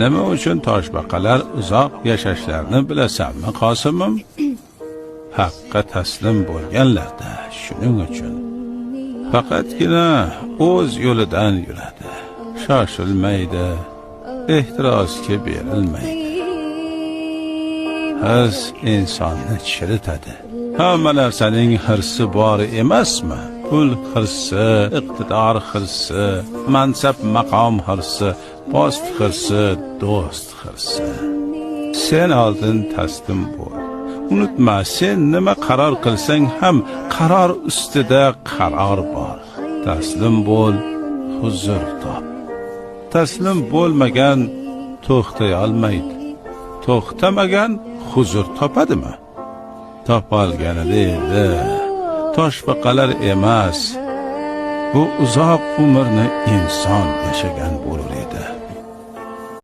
Nima uchun toshbaqalar uzoq yashashlarini bilasanmi, Qosimim? Haqqa taslim bo'lganlarda shuning uchun. Faqatgina o'z yo'lidan yuradi. Shoshilmaydi, ehtirosga berilmaydi. Hirs insonni chiritadi. Hamma narsaning hirsi bor emasmi? Pul hirsi, iqtidor hirsi, mansab maqom hirsi, post hirsi, do'st hirsi. Sen oldin taslim bo'l. Unutma, sen nima qaror qilsang ham qaror ustida qaror bor. Taslim bo'l, huzur top. Taslim bo'lmagan to'xtay olmaydi. To'xtamagan huzur topadimi? Topolganida edi. Toshbaqalar emas, bu uzoq umrni inson yashagan bo'lar edi.